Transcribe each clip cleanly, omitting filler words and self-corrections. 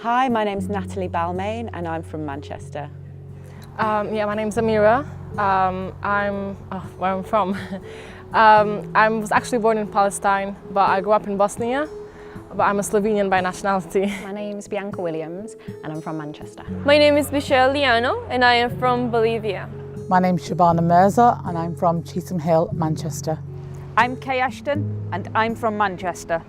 Hi, my name's Natalie Balmain and I'm from Manchester. My name's Amira. Where I'm from. I was actually born in Palestine, but I grew up in Bosnia. But I'm a Slovenian by nationality. My name's Bianca Williams and I'm from Manchester. My name is Michelle Liano and I am from Bolivia. My name's Shabana Mirza and I'm from Cheetham Hill, Manchester. I'm Kay Ashton and I'm from Manchester.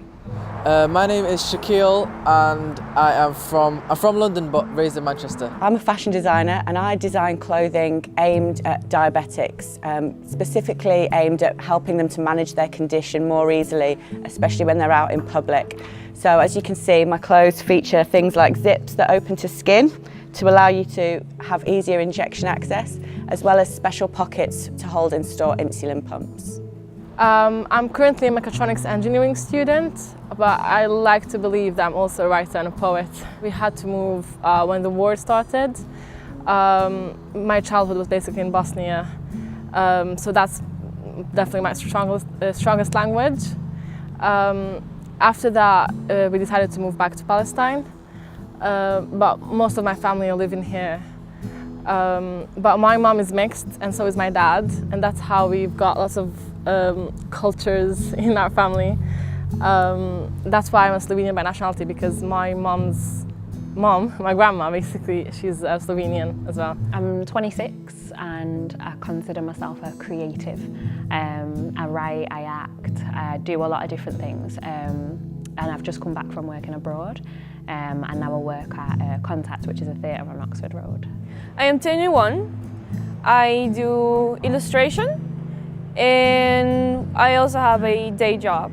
My name is Shaquille and I'm from London but raised in Manchester. I'm a fashion designer and I design clothing aimed at diabetics, specifically aimed at helping them to manage their condition more easily, especially when they're out in public. So as you can see, my clothes feature things like zips that open to skin to allow you to have easier injection access, as well as special pockets to hold and store insulin pumps. I'm currently a mechatronics engineering student, but I like to believe that I'm also a writer and a poet. We had to move when the war started. My childhood was basically in Bosnia, so that's definitely my strongest language. After that, we decided to move back to Palestine, but most of my family are living here. But my mom is mixed and so is my dad, and that's how we've got lots of cultures in our family. That's why I'm a Slovenian by nationality, because my mom's mom, my grandma basically, she's Slovenian as well. I'm 26 and I consider myself a creative. I write, I act, I do a lot of different things, and I've just come back from working abroad, and now I work at Contact, which is a theatre on Oxford Road. I am 21. I do illustration and I also have a day job.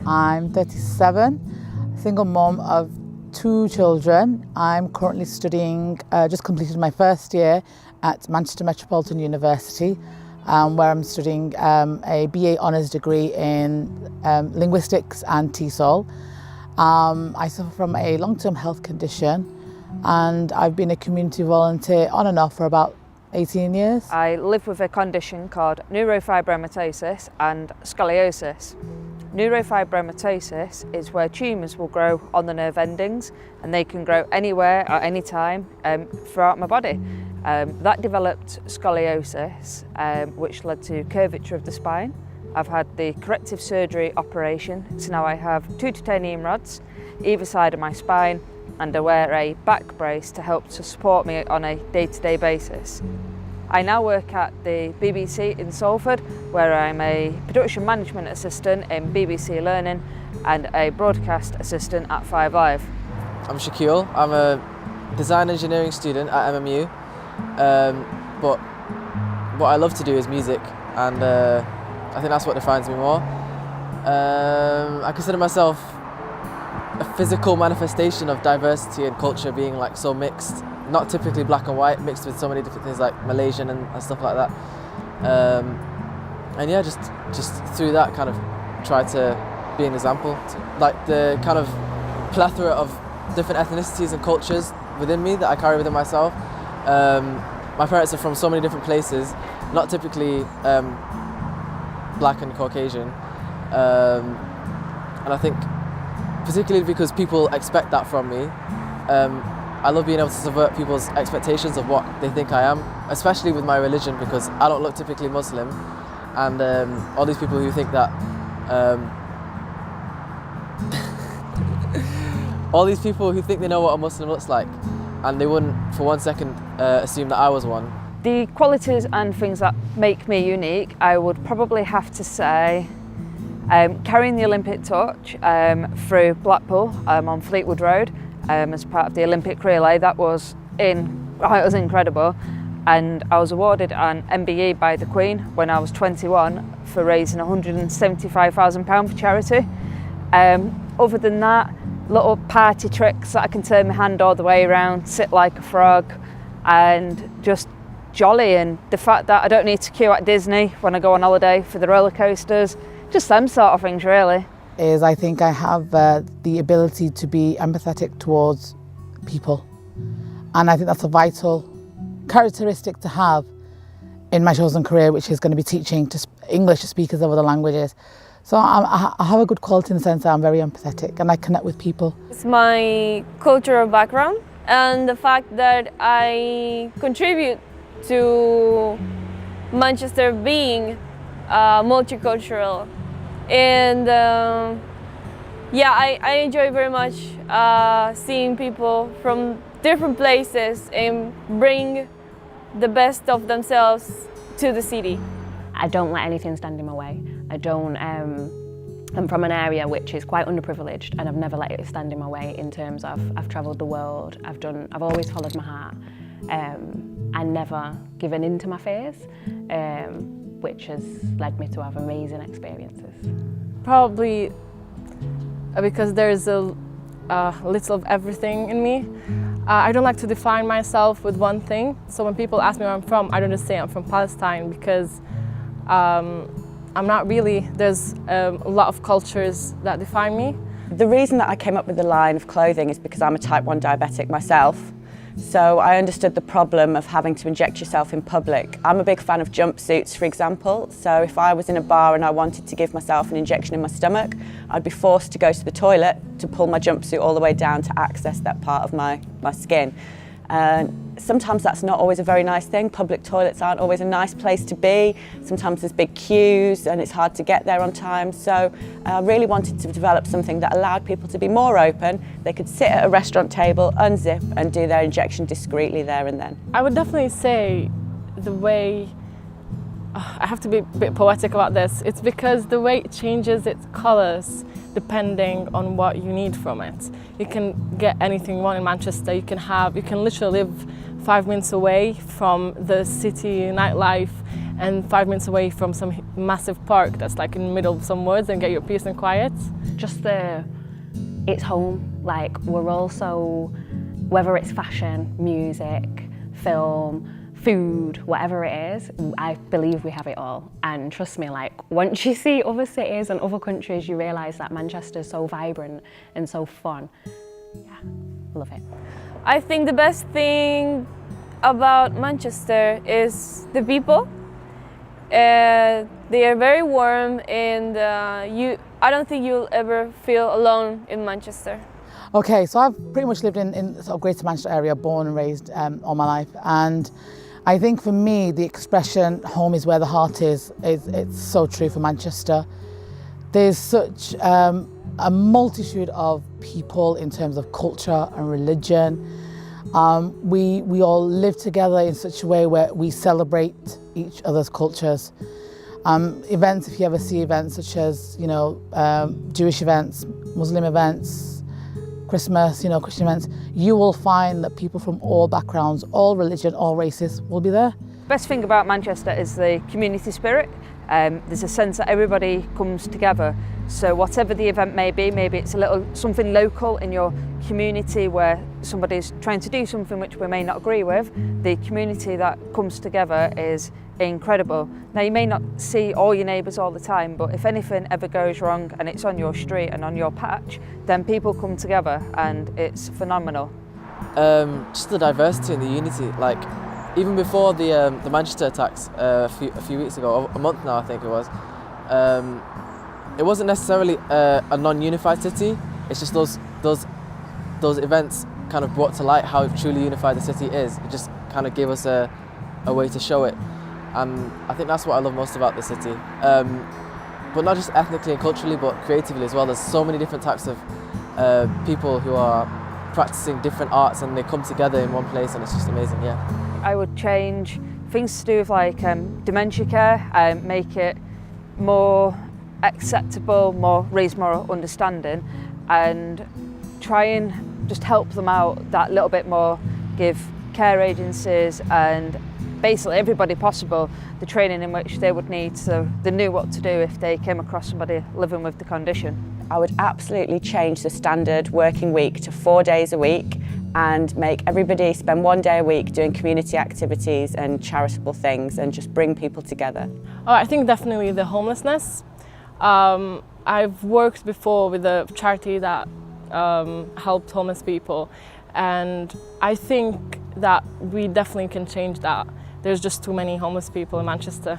I'm 37, single mom of 2 children. I'm currently studying, just completed my first year at Manchester Metropolitan University, where I'm studying a BA Honours degree in linguistics and TESOL. I suffer from a long-term health condition and I've been a community volunteer on and off for about 18 years. I live with a condition called neurofibromatosis and scoliosis. Neurofibromatosis is where tumours will grow on the nerve endings, and they can grow anywhere at any time throughout my body. That developed scoliosis, which led to curvature of the spine. I've had the corrective surgery operation, so now I have 2 titanium rods either side of my spine, and I wear a back brace to help to support me on a day-to-day basis. I now work at the BBC in Salford, where I'm a production management assistant in BBC Learning and a broadcast assistant at 5 Live. I'm Shaquille. I'm a design engineering student at MMU, but what I love to do is music, and I think that's what defines me more. I consider myself a physical manifestation of diversity and culture, being like so mixed, not typically black and white, mixed with so many different things like Malaysian and stuff like that. And yeah, just through that kind of try to be an example, like the kind of plethora of different ethnicities and cultures within me that I carry within myself. My parents are from so many different places, not typically black and Caucasian, and I think particularly because people expect that from me, I love being able to subvert people's expectations of what they think I am, especially with my religion, because I don't look typically Muslim, and all these people who think that all these people who think they know what a Muslim looks like, and they wouldn't for one second assume that I was one. The qualities and things that make me unique, I would probably have to say carrying the Olympic torch through Blackpool on Fleetwood Road as part of the Olympic relay. That was incredible, and I was awarded an MBE by the Queen when I was 21 for raising £175,000 for charity. Other than that, little party tricks that I can turn my hand all the way around, sit like a frog, and just jolly, and the fact that I don't need to queue at Disney when I go on holiday for the roller coasters. Just them sort of things, really. I think I have the ability to be empathetic towards people, and I think that's a vital characteristic to have in my chosen career, which is going to be teaching to English speakers of other languages. So I have a good quality in the sense that I'm very empathetic and I connect with people. It's my cultural background and the fact that I contribute to Manchester being multicultural. And yeah, I enjoy very much seeing people from different places and bring the best of themselves to the city. I don't let anything stand in my way. I'm from an area which is quite underprivileged, and I've never let it stand in my way in terms of I've travelled the world, I've always followed my heart, and never given in to my fears, which has led me to have amazing experiences. Probably because there's a little of everything in me. I don't like to define myself with one thing, so when people ask me where I'm from, I don't just say I'm from Palestine, because I'm not really. There's a lot of cultures that define me. The reason that I came up with the line of clothing is because I'm a type 1 diabetic myself. So I understood the problem of having to inject yourself in public. I'm a big fan of jumpsuits, for example. So if I was in a bar and I wanted to give myself an injection in my stomach, I'd be forced to go to the toilet to pull my jumpsuit all the way down to access that part of my skin. Sometimes that's not always a very nice thing. Public toilets aren't always a nice place to be. Sometimes there's big queues and it's hard to get there on time. So I really wanted to develop something that allowed people to be more open. They could sit at a restaurant table, unzip and do their injection discreetly there and then. I would definitely say the way, I have to be a bit poetic about this, it's because the way it changes its colours depending on what you need from it. You can get anything you want in Manchester. You can literally live 5 minutes away from the city nightlife and 5 minutes away from some massive park that's like in the middle of some woods and get your peace and quiet. Just it's home. Like, we're also, whether it's fashion, music, film, food, whatever it is, I believe we have it all. And trust me, like, once you see other cities and other countries, you realise that Manchester's so vibrant and so fun. Yeah, love it. I think the best thing about Manchester is the people. They are very warm, and I don't think you'll ever feel alone in Manchester. Okay, so I've pretty much lived in sort of Greater Manchester area, born and raised all my life, and I think for me the expression "home is where the heart is" it's so true for Manchester. There's such a multitude of people in terms of culture and religion. We all live together in such a way where we celebrate each other's cultures. Events, if you ever see events such as, you know, Jewish events, Muslim events, Christmas, you know, Christian events, you will find that people from all backgrounds, all religion, all races will be there. Best thing about Manchester is the community spirit. There's a sense that everybody comes together. So whatever the event may be, maybe it's something local in your community where somebody's trying to do something which we may not agree with, the community that comes together is incredible. Now, you may not see all your neighbours all the time, but if anything ever goes wrong and it's on your street and on your patch, then people come together and it's phenomenal. Just the diversity and the unity, like even before the Manchester attacks a few weeks ago, a month now I think it was, it wasn't necessarily a non-unified city. It's just those events kind of brought to light how truly unified the city is. It just kind of gave us a way to show it, and I think that's what I love most about the city. But not just ethnically and culturally, but creatively as well. There's so many different types of people who are practicing different arts, and they come together in one place, and it's just amazing. Yeah. I would change things to do with like dementia care, make it more acceptable, raise more understanding, and try and just help them out that little bit more, give care agencies and basically everybody possible the training in which they would need so they knew what to do if they came across somebody living with the condition. I would absolutely change the standard working week to 4 days a week and make everybody spend 1 day a week doing community activities and charitable things and just bring people together. I think definitely the homelessness. I've worked before with a charity that helped homeless people, and I think that we definitely can change that. There's just too many homeless people in Manchester.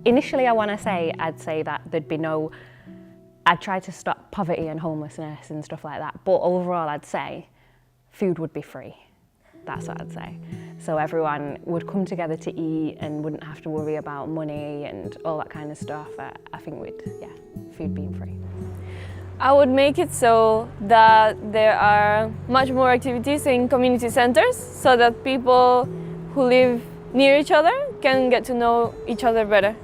Initially, I'd say that there'd be no I'd try to stop poverty and homelessness and stuff like that. But overall, I'd say food would be free. That's what I'd say. So everyone would come together to eat and wouldn't have to worry about money and all that kind of stuff. I think food being free. I would make it so that there are much more activities in community centers so that people who live near each other can get to know each other better.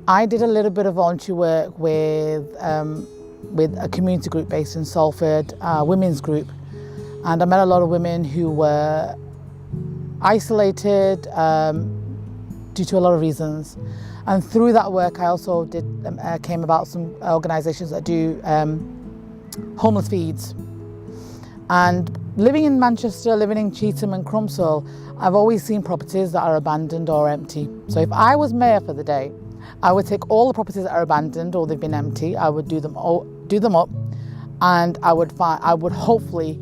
I did a little bit of volunteer work with a community group based in Salford, a women's group, and I met a lot of women who were isolated due to a lot of reasons. And through that work, I also came about some organisations that do homeless feeds. And living in Manchester, living in Cheetham and Crumpsall, I've always seen properties that are abandoned or empty. So if I was mayor for the day, I would take all the properties that are abandoned or they've been empty, I would do them up, and I would hopefully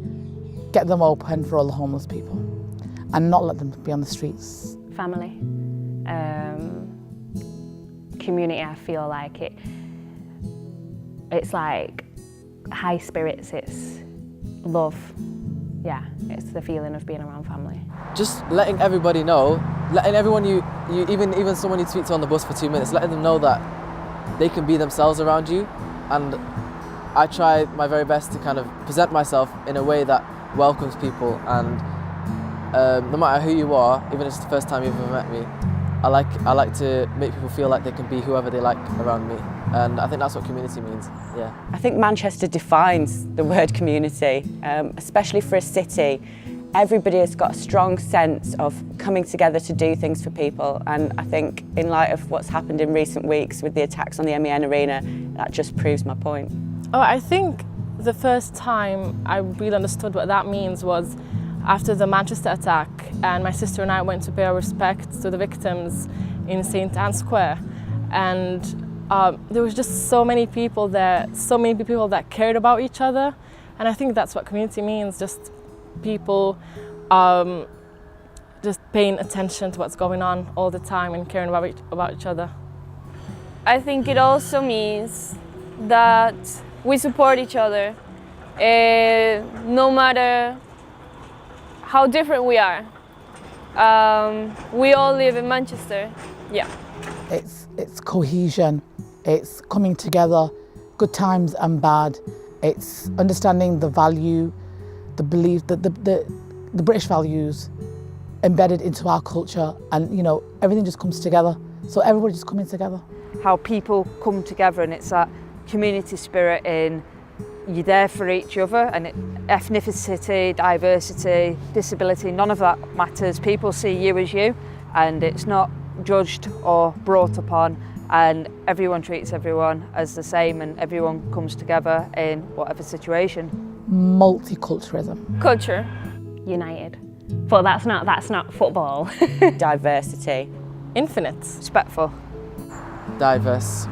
get them open for all the homeless people and not let them be on the streets. Family, community. I feel like it's like high spirits. It's love. Yeah, it's the feeling of being around family. Just letting everybody know, letting everyone even someone you speak to on the bus for 2 minutes, letting them know that they can be themselves around you. And I try my very best to kind of present myself in a way that welcomes people, and no matter who you are, even if it's the first time you've ever met me, I like to make people feel like they can be whoever they like around me, and I think that's what community means. Yeah. I think Manchester defines the word community, especially for a city. Everybody has got a strong sense of coming together to do things for people, and I think in light of what's happened in recent weeks with the attacks on the MEN Arena, that just proves my point. Oh, I think the first time I really understood what that means was after the Manchester attack, and my sister and I went to pay our respects to the victims in St. Anne's Square, and there was just so many people there, so many people that cared about each other, and I think that's what community means, just people just paying attention to what's going on all the time and caring about each other. I think it also means that we support each other, no matter how different we are. We all live in Manchester. Yeah. It's cohesion, it's coming together, good times and bad. It's understanding the value, the belief, the British values embedded into our culture, and everything just comes together. So everybody just coming together. How people come together, and it's that community spirit in you're there for each other, and ethnicity, diversity, disability, none of that matters. People see you as you, and it's not judged or brought upon, and everyone treats everyone as the same, and everyone comes together in whatever situation. Multiculturalism. Culture. United. But that's not football. Diversity. Infinite. Respectful. Diverse.